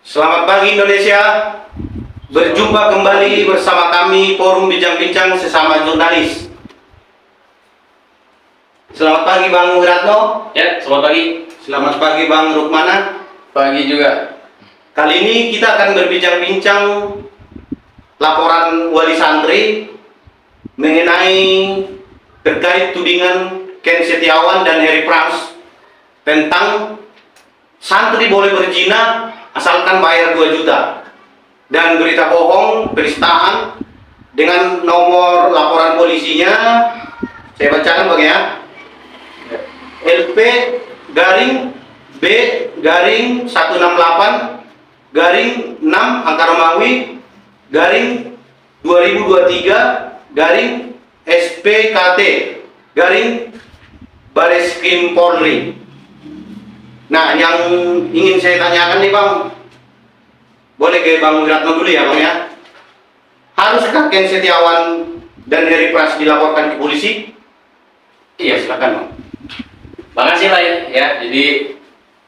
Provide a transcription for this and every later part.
Selamat pagi Indonesia. Berjumpa kembali bersama kami Forum Bincang-Bincang Sesama Jurnalis. Selamat pagi Bang Wiratno. Ya, selamat pagi. Selamat pagi Bang Rukmana. Pagi juga. Kali ini kita akan berbincang-bincang laporan wali santri mengenai terkait tudingan Ken Setiawan dan Heri Prans tentang santri boleh berzina asalkan bayar 2 juta, dan berita bohong penistaan dengan nomor laporan polisinya saya bacakan Bang ya. LP garing B garing 168 garing 6 angka Romawi garing 2023 garing SPKT garing Bareskrim Polri. Nah, yang ingin saya tanyakan nih Bang, boleh ke Bang Wiratno dulu ya Bang ya. Haruskah Ken Setiawan dan Heri Prans dilaporkan ke polisi? Iya, silakan Bang. Makasih lah ya. Jadi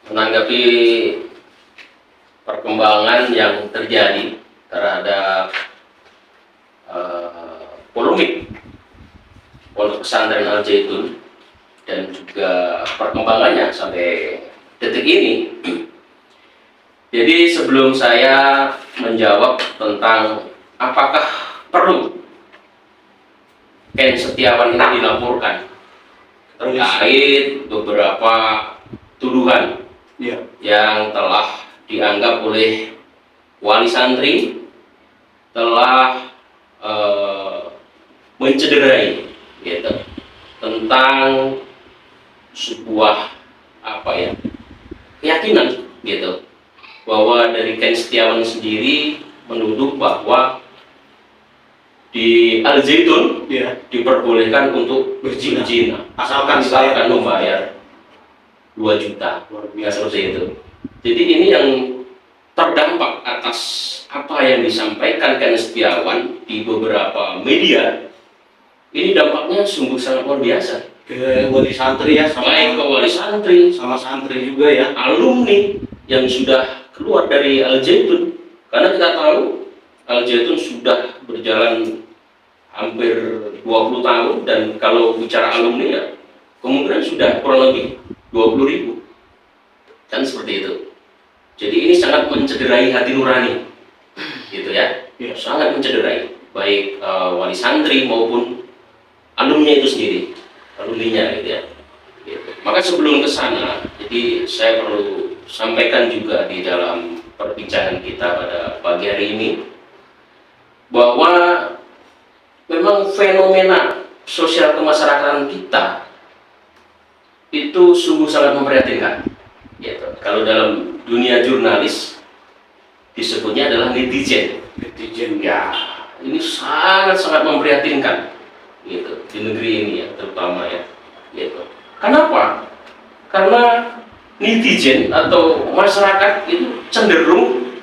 menanggapi perkembangan yang terjadi terhadap polemik Pondok Pesantren Al Zaitun dan juga perkembangannya sampai detik ini. Jadi sebelum saya menjawab tentang apakah perlu Ken Setiawan ini dilaporkan terkait beberapa tuduhan yang telah dianggap oleh wali santri telah mencederai gitu, tentang sebuah keyakinan gitu, bahwa dari Ken Setiawan sendiri menuduh bahwa di Al Zaitun diperbolehkan untuk berzina asalkan membayar 2 juta. Seperti itu. Jadi ini yang terdampak atas apa yang disampaikan Ken Setiawan di beberapa media. Ini dampaknya sungguh sangat luar biasa Ke wali santri ya, baik ke wali santri sama santri juga ya, alumni yang sudah keluar dari Al Zaitun, karena kita tahu Al Zaitun sudah berjalan hampir 20 tahun, dan kalau bicara alumni ya kemungkinan sudah kurang lebih 20.000 kan, seperti itu. Jadi ini sangat mencederai hati nurani gitu ya, sangat mencederai baik wali santri maupun alumni itu sendiri, alumninya gitu ya. Gitu. Maka sebelum ke sana, jadi saya perlu sampaikan juga di dalam perbincangan kita pada pagi hari ini bahwa memang fenomena sosial kemasyarakatan kita itu sungguh sangat memprihatinkan. Gitu. Kalau dalam dunia jurnalis disebutnya adalah netizen. netizen Ya, ini sangat memprihatinkan gitu di negeri ini ya, terutama ya. Gitu. Kenapa? Karena netizen atau masyarakat itu cenderung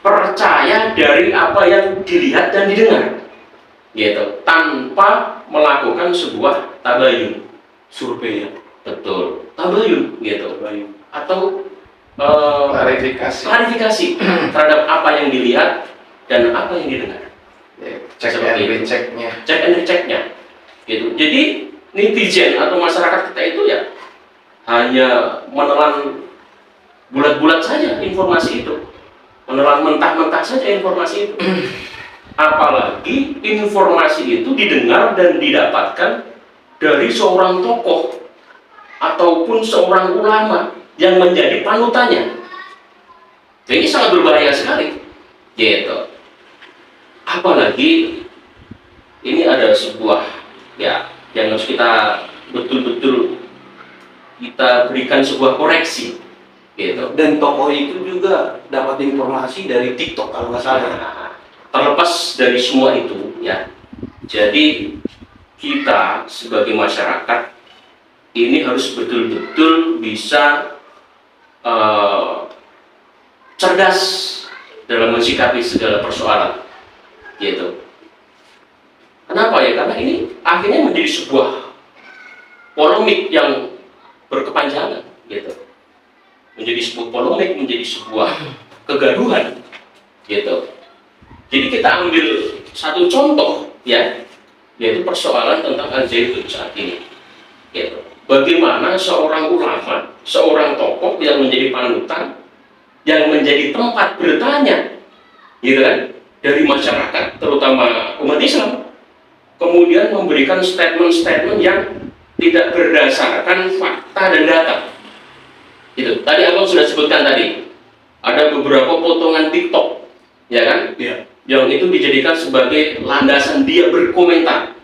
percaya dari apa yang dilihat dan didengar, gitu, tanpa melakukan sebuah tabayun, survei ya. betul, tabayun, gitu, atau klarifikasi terhadap apa yang dilihat dan apa yang didengar. Cek and rechecknya. Gitu. Jadi netizen atau masyarakat kita itu ya hanya menelan bulat-bulat saja informasi itu, menelan mentah-mentah saja informasi itu. Apalagi informasi itu didengar dan didapatkan dari seorang tokoh ataupun seorang ulama yang menjadi panutannya. Ini sangat berbahaya sekali, gitu. Apalagi ini ada sebuah ya yang harus kita betul-betul kita berikan sebuah koreksi, gitu. Dan tokoh itu juga dapat informasi dari TikTok kalau nggak salah. Nah, terlepas dari semua itu ya, jadi kita sebagai masyarakat ini harus betul-betul bisa cerdas dalam mensikapi segala persoalan, gitu. Kenapa ya? Karena ini akhirnya menjadi sebuah polemik yang berkepanjangan, gitu. Menjadi sebuah polemik, menjadi sebuah kegaduhan, gitu. Jadi kita ambil satu contoh ya, yaitu persoalan tentang Al Zaitun saat ini. Gitu. Bagaimana seorang ulama, seorang tokoh yang menjadi panutan, yang menjadi tempat bertanya, gitu kan, dari masyarakat, terutama umat Islam, kemudian memberikan statement-statement yang tidak berdasarkan fakta dan data. Gitu. Tadi Abang sudah sebutkan tadi, ada beberapa potongan TikTok, ya kan, yang itu dijadikan sebagai landasan dia berkomentar,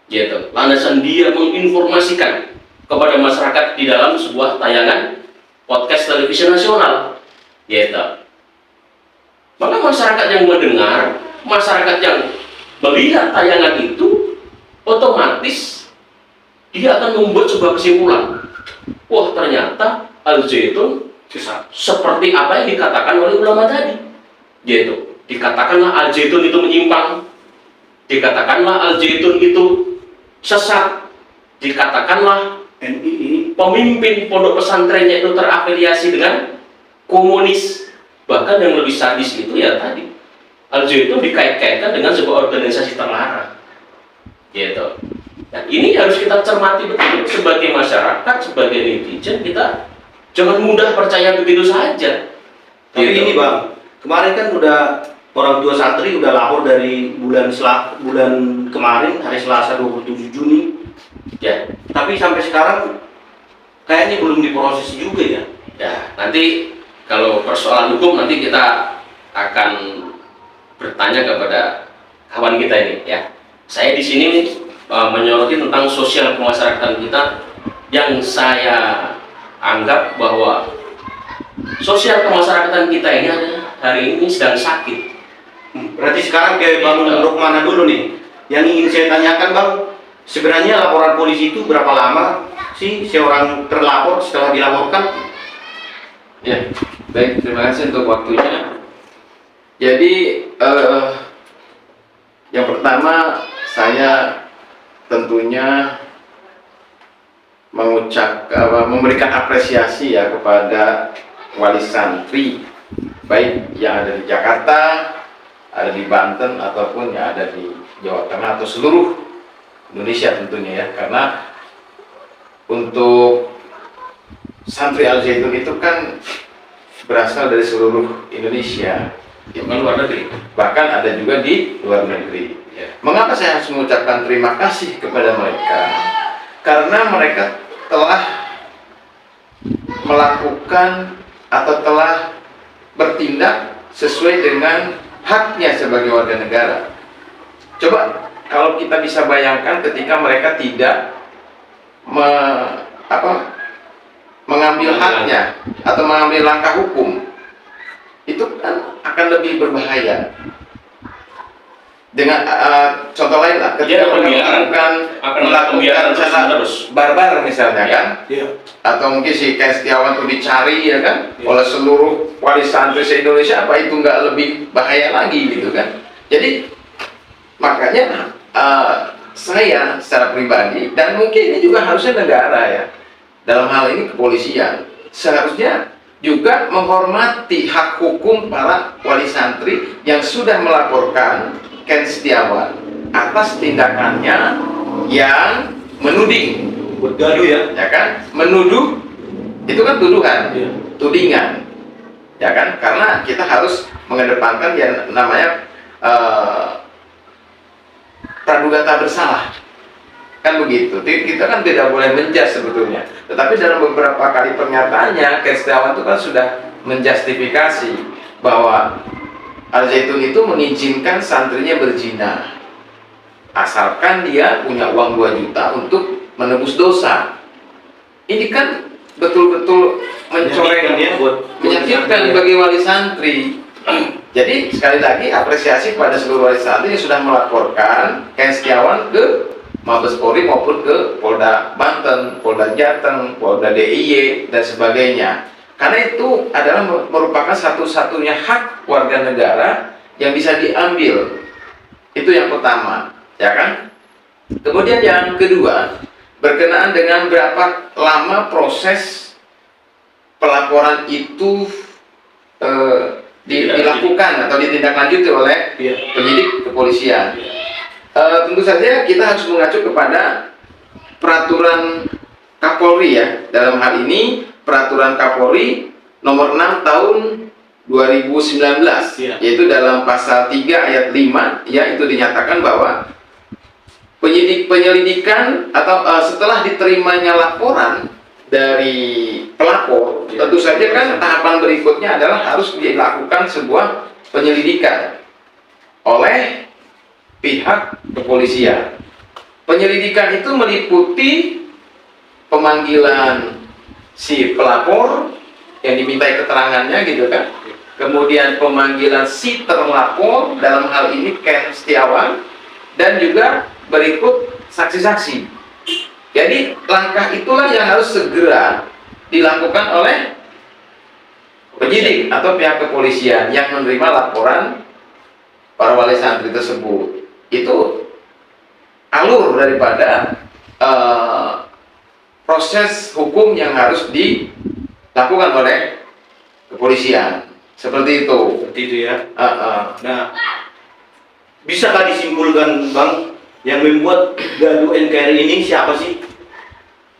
gitu. Landasan dia menginformasikan kepada masyarakat di dalam sebuah tayangan podcast televisi nasional, gitu. Maka masyarakat yang mendengar, masyarakat yang melihat tayangan itu, otomatis dia akan membuat sebuah kesimpulan. Wah, ternyata Al Zaitun seperti apa yang dikatakan oleh ulama tadi, gitu. Dikatakanlah Al Zaitun itu menyimpang, dikatakanlah Al Zaitun itu sesat, dikatakanlah pemimpin pondok pesantrennya itu terafiliasi dengan komunis. Bahkan yang lebih sadis itu ya tadi, Al Zaitun dikait-kaitkan dengan sebuah organisasi terlarang, gitu. Dan ini harus kita cermati betul sebagai masyarakat, sebagai netizen. Kita jangan mudah percaya begitu saja. Tapi Gitu. ini Bang, kemarin kan udah orang tua santri udah lapor dari bulan kemarin, hari Selasa 27 Juni. Ya, Tapi sampai sekarang kayaknya belum diproses juga ya. ya, nanti kalau persoalan hukum nanti kita akan bertanya kepada kawan kita ini ya. Saya di sini menyoroti tentang sosial kemasyarakatan kita yang saya anggap bahwa sosial kemasyarakatan kita ini hari ini sedang sakit. Berarti sekarang kayak Bang Rukmana dulu nih, yang ingin saya tanyakan Bang, sebenarnya laporan polisi itu berapa lama sih seorang terlapor setelah dilaporkan? Ya, baik, terima kasih untuk waktunya. Jadi, yang pertama saya tentunya memberikan apresiasi ya kepada wali santri, baik yang ada di Jakarta, ada di Banten, ataupun yang ada di Jawa Tengah atau seluruh Indonesia tentunya ya, karena untuk santri Al Zaitun itu kan berasal dari seluruh Indonesia, Bukan luar negeri. bahkan ada juga di luar negeri. Ya. Mengapa saya harus mengucapkan terima kasih kepada mereka? Karena mereka telah melakukan atau telah bertindak sesuai dengan haknya sebagai warga negara. Coba kalau kita bisa bayangkan ketika mereka tidak mengambil haknya atau mengambil langkah hukum, itu kan akan lebih berbahaya. Dengan contoh lain lah, ketika mereka melakukan cara barbar misalnya kan, atau mungkin si Ken Setiawan itu dicari ya kan, oleh seluruh wali santri se-Indonesia, apa itu nggak lebih bahaya lagi gitu kan? Jadi makanya saya secara pribadi, dan mungkin ini juga harusnya negara ya, dalam hal ini kepolisian, seharusnya juga menghormati hak hukum para wali santri yang sudah melaporkan Ken Setiawan atas tindakannya yang menuding, Bergaduh ya kan? Menuduh itu kan tuduhan, tudingan, ya kan? Karena kita harus mengedepankan yang namanya praduga tak bersalah, kan begitu. Kita kan tidak boleh menjudge sebetulnya, tetapi dalam beberapa kali pernyataannya Ken Setiawan itu kan sudah menjustifikasi bahwa Al Zaitun itu mengizinkan santrinya berzina asalkan dia punya uang 2 juta untuk menebus dosa. Ini kan betul-betul mencoreng, menyakitkan bagi wali santri. Jadi sekali lagi apresiasi pada seluruh wali santri yang sudah melaporkan Ken Setiawan ke Mabes Polri maupun ke Polda Banten, Polda Jateng, Polda DIY dan sebagainya. Karena itu adalah merupakan satu-satunya hak warga negara yang bisa diambil. Itu yang pertama, ya kan? Kemudian yang kedua, berkenaan dengan berapa lama proses pelaporan itu dilakukan atau ditindaklanjuti oleh Iya. penyidik kepolisian. Tentu saja kita harus mengacu kepada peraturan Kapolri ya. Dalam hal ini peraturan Kapolri nomor 6 tahun 2019, Iya. yaitu dalam pasal 3 ayat 5 ya, itu dinyatakan bahwa penyelidikan atau setelah diterimanya laporan dari pelapor, Ya, tentu saja kan tahapan berikutnya adalah harus dilakukan sebuah penyelidikan oleh pihak kepolisian. Penyelidikan itu meliputi pemanggilan si pelapor yang dimintai keterangannya gitu kan, kemudian pemanggilan si terlapor, dalam hal ini Ken Setiawan, dan juga berikut saksi-saksi. Jadi langkah itulah yang harus segera dilakukan oleh penyidik atau pihak kepolisian yang menerima laporan para wali santri tersebut. Itu alur daripada proses hukum yang harus dilakukan oleh kepolisian. Seperti itu. Seperti itu ya. Nah, bisakah disimpulkan Bang, yang membuat gaduh NKRI ini siapa sih?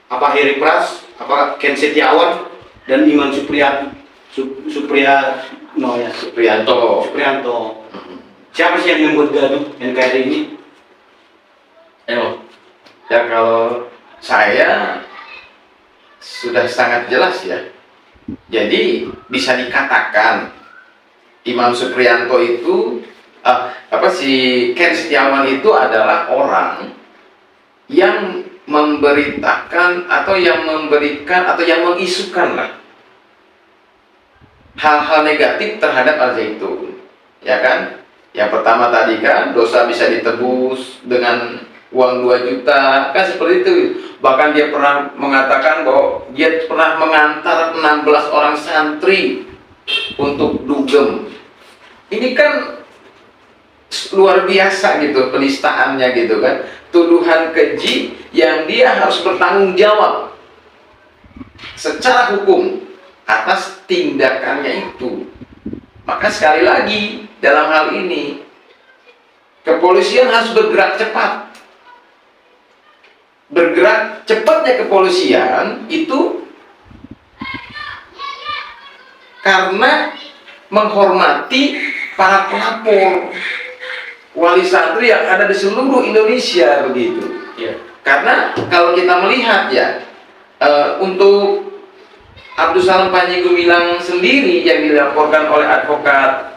Apa Heri Pras, apa Ken Setiawan, dan Iman Supriyanto ya? Supriyanto. Siapa sih yang membuat gaduh NKRI ini? Emang Ya kalau saya sudah sangat jelas ya. Jadi bisa dikatakan Imam Supriyanto itu si Ken Setiawan itu adalah orang yang memberitakan atau yang memberikan atau yang mengisukan lah hal-hal negatif terhadap Al Zaitun, ya kan? Yang pertama tadi kan dosa bisa ditebus dengan uang 2 juta, kan seperti itu. Bahkan dia pernah mengatakan bahwa dia pernah mengantar 16 orang santri untuk dugem. Ini kan luar biasa gitu penistaannya gitu kan, tuduhan keji yang dia harus bertanggung jawab secara hukum atas tindakannya itu. Maka sekali lagi dalam hal ini kepolisian harus bergerak cepat. Bergerak cepatnya kepolisian itu karena menghormati para pelapor wali santri yang ada di seluruh Indonesia begitu. ya. Karena kalau kita melihat ya, untuk Abdus Salam Panji Gumilang sendiri yang dilaporkan oleh advokat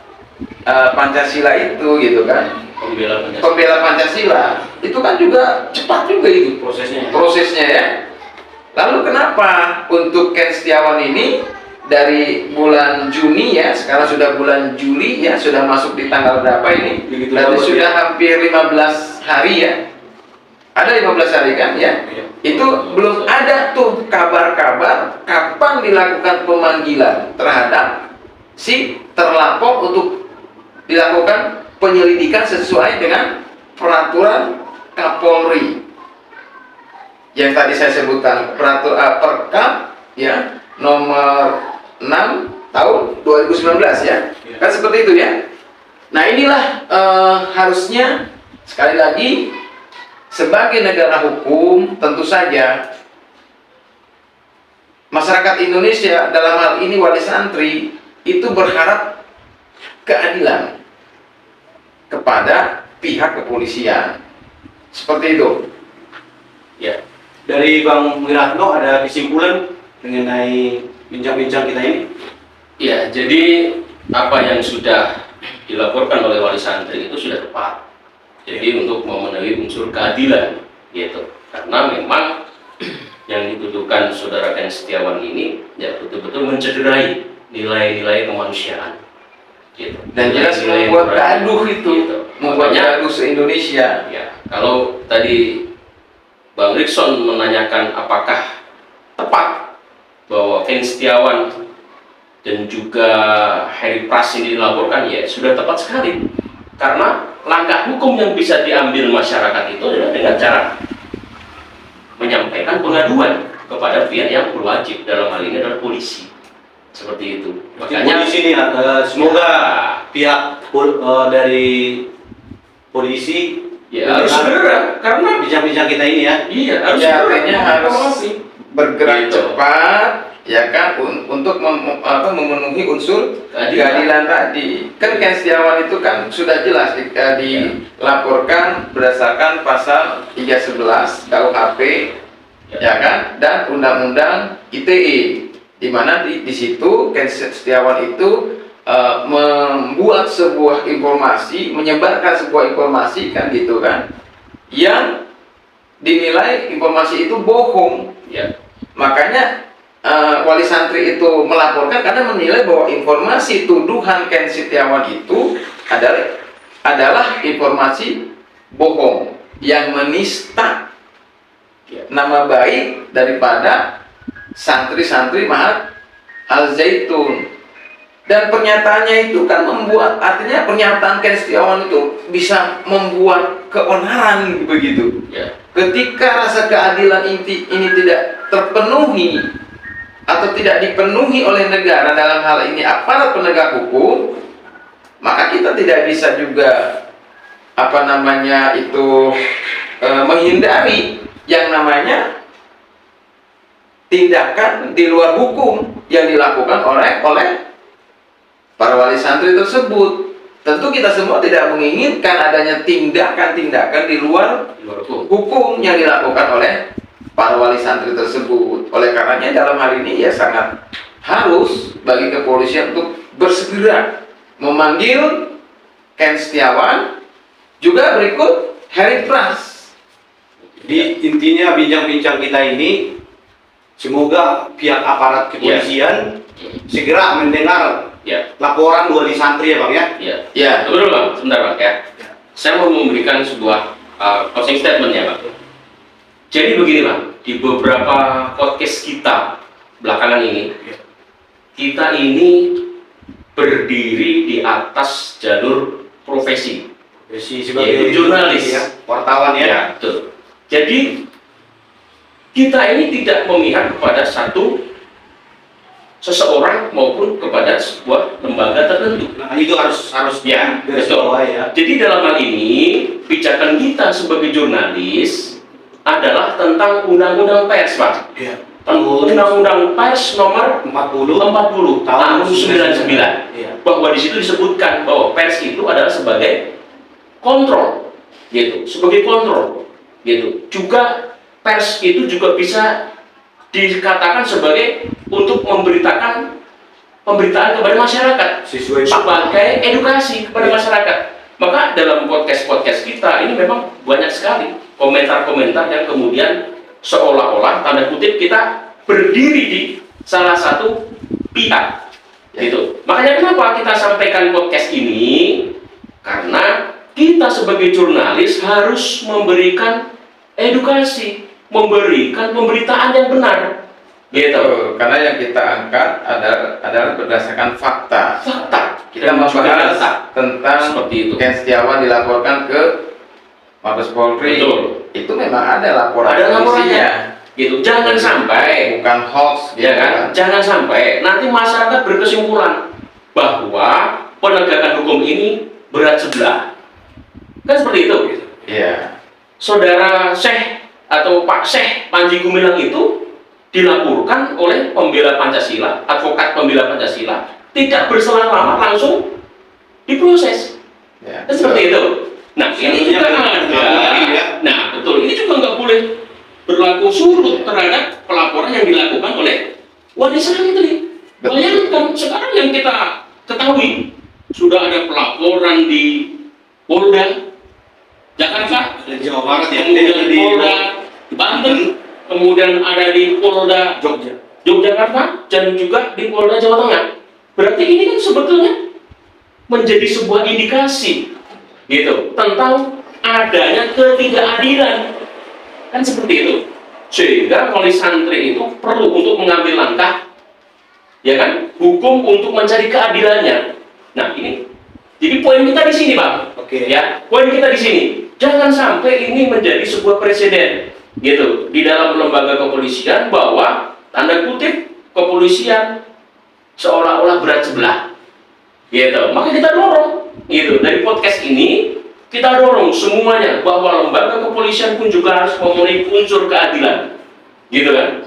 Pancasila itu gitu kan, pembela Pancasila itu kan juga cepat juga itu prosesnya ya. Lalu kenapa untuk Ken Setiawan ini dari bulan Juni ya, sekarang sudah bulan Juli ya, sudah masuk di tanggal berapa ini? Berarti sudah hampir 15 hari ya. Ada 15 hari kan ya? Itu belum ada tuh kabar-kabar kapan dilakukan pemanggilan terhadap si terlapor untuk dilakukan penyelidikan sesuai dengan peraturan Kapolri yang tadi saya sebutkan, peraturan Perkap ya nomor 6 tahun 2019 ya. Kan seperti itu ya. Nah inilah harusnya sekali lagi sebagai negara hukum, tentu saja masyarakat Indonesia dalam hal ini wali santri itu berharap keadilan kepada pihak kepolisian. Seperti itu. Ya. Dari Bang Wiratno ada kesimpulan mengenai bincang-bincang kita ini? Ya, jadi apa yang sudah dilaporkan oleh wali santri itu sudah tepat. Jadi untuk memenuhi unsur keadilan, gitu. Karena memang yang dituduhkan saudara Ken Setiawan ini ya betul-betul mencederai nilai-nilai kemanusiaan, gitu. Dan jelas Nilai-nilai membuat moralitas, gaduh itu, gitu. membuat Makanya, gaduh se-Indonesia. ya, kalau tadi Bang Rikson menanyakan apakah tepat bahwa Ken Setiawan dan juga Heri Pras ini dilaporkan, ya sudah tepat sekali. Karena langkah hukum yang bisa diambil masyarakat itu adalah dengan cara menyampaikan pengaduan kepada pihak yang berwajib, dalam hal ini adalah polisi. seperti itu. Makanya di sini semoga pihak dari polisi ya harus segera, karena bincang-bincang kita ini ya. iya harus Ya, segera artinya harus mengawasi. bergerak Gitu. cepat, ya kan, untuk memenuhi unsur keadilan tadi. Kan Ken Setiawan itu kan sudah jelas dilaporkan berdasarkan pasal 311 KUHP, ya kan, dan Undang-Undang ITE, di mana di situ Ken Setiawan itu membuat sebuah informasi, menyebarkan sebuah informasi kan gitu kan, yang dinilai informasi itu bohong. Ya. Makanya wali santri itu melaporkan karena menilai bahwa informasi tuduhan Ken Setiawan itu adalah informasi bohong yang menista nama baik daripada santri-santri Mahat Al-Zaitun. Dan pernyataannya itu kan artinya pernyataan Ken Setiawan itu bisa membuat keonaran begitu. Ya. Ketika rasa keadilan ini tidak terpenuhi atau tidak dipenuhi oleh negara, dalam hal ini aparat penegak hukum, maka kita tidak bisa juga menghindari yang namanya tindakan di luar hukum yang dilakukan oleh para wali santri tersebut. Tentu kita semua tidak menginginkan adanya tindakan-tindakan di luar hukum yang dilakukan oleh para wali santri tersebut. Oleh karenanya dalam hal ini ya sangat harus bagi kepolisian untuk bersegera memanggil Ken Setiawan, juga berikut Harry Pras. Di intinya bincang-bincang kita ini, semoga pihak aparat kepolisian segera mendengar laporan wali santri ya Bang ya. Ya. Betul Bang, sebentar Bang ya. Saya mau memberikan sebuah closing statement ya Bang. Jadi begini Bang, di beberapa podcast kita belakangan ini, kita ini berdiri di atas jalur profesi. Sebagai Yaitu jurnalis ya, wartawan ya. Ya, betul. Jadi kita ini tidak memihak kepada seseorang maupun kepada sebuah lembaga tertentu. Nah, itu harus Ya, garis betul. bawah ya. Jadi dalam hal ini pijakan kita sebagai jurnalis adalah tentang undang-undang pers, Pak. Ya. Undang-undang pers nomor 40 tahun 99. Iya. Bahwa di situ disebutkan bahwa pers itu adalah sebagai kontrol, gitu, sebagai kontrol, gitu. Juga pers itu juga bisa dikatakan sebagai untuk memberitakan pemberitaan kepada masyarakat sebagai edukasi kepada masyarakat. Maka dalam podcast kita ini memang banyak sekali komentar-komentar yang kemudian seolah-olah tanda kutip kita berdiri di salah satu pihak, gitu. Makanya kenapa kita sampaikan podcast ini? Karena kita sebagai jurnalis harus memberikan edukasi, memberikan pemberitaan yang benar, gitu. Karena yang kita angkat adalah berdasarkan fakta. Kita Dan juga membahas data. tentang Seperti itu. Ken Setiawan dilaporkan ke Mabes Polri. Betul. Itu memang ada laporan Ada laporannya, polisinya. gitu. Jangan sampai, Bukan hoax, gitu ya kan? Jangan sampai nanti masyarakat berkesimpulan bahwa penegakan hukum ini berat sebelah. Kan seperti itu. Iya. Saudara Syekh atau Pak Syekh Panji Gumilang itu dilaporkan oleh pembela Pancasila, advokat pembela Pancasila, tidak berselang lama langsung diproses. Ya. Kan seperti itu. Nah, ini juga ada. Ya. Nah, betul. Ini juga nggak boleh berlaku surut terhadap pelaporan yang dilakukan oleh wali santri. Bayangkan sekarang yang kita ketahui sudah ada pelaporan di Polda Jakarta, Dan Jawa Barat ya. kemudian di Polda Banten, kemudian ada di Polda Jogja. Yogyakarta, dan juga di Polda Jawa Tengah. Berarti ini kan sebetulnya menjadi sebuah indikasi, gitu, tentang adanya ketidakadilan. Kan seperti itu. Sehingga wali santri itu perlu untuk mengambil langkah, ya kan, hukum untuk mencari keadilannya. Nah, ini jadi poin kita di sini, Bang. Oke. Ya, poin kita di sini. Jangan sampai ini menjadi sebuah presiden, gitu, di dalam lembaga kepolisian bahwa tanda kutip kepolisian seolah-olah berat sebelah. Gitu. Maka kita dorong gitu. Dari podcast ini kita dorong semuanya bahwa lembaga kepolisian pun juga harus memenuhi unsur keadilan. Gitu kan?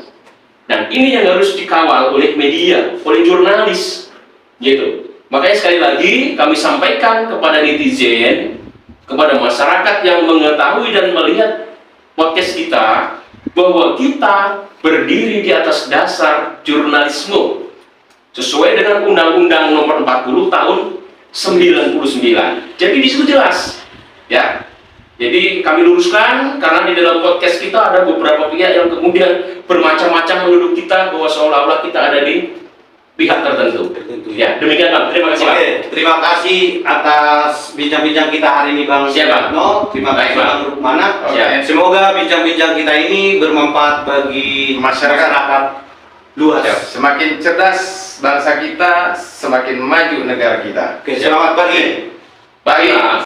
Dan ini yang harus dikawal oleh media, oleh jurnalis. Gitu. Makanya sekali lagi kami sampaikan kepada netizen, kepada masyarakat yang mengetahui dan melihat podcast kita, bahwa kita berdiri di atas dasar jurnalisme sesuai dengan Undang-Undang Nomor 40 Tahun 99. Jadi di situ jelas, ya. Jadi kami luruskan karena di dalam podcast kita ada beberapa pihak yang kemudian bermacam-macam menuduh kita bahwa seolah-olah kita ada di pihak tertentu. Ya, demikian Bang. Terima kasih Bang. Oke, terima kasih atas bincang-bincang kita hari ini Bang Siap, Bang. No, terima kasih Baik, Bang. Bang Rukmana. Siap. Semoga bincang-bincang kita ini bermanfaat bagi masyarakat luas. Semakin cerdas bangsa kita, semakin maju negara kita. Oke, selamat pagi. Baik.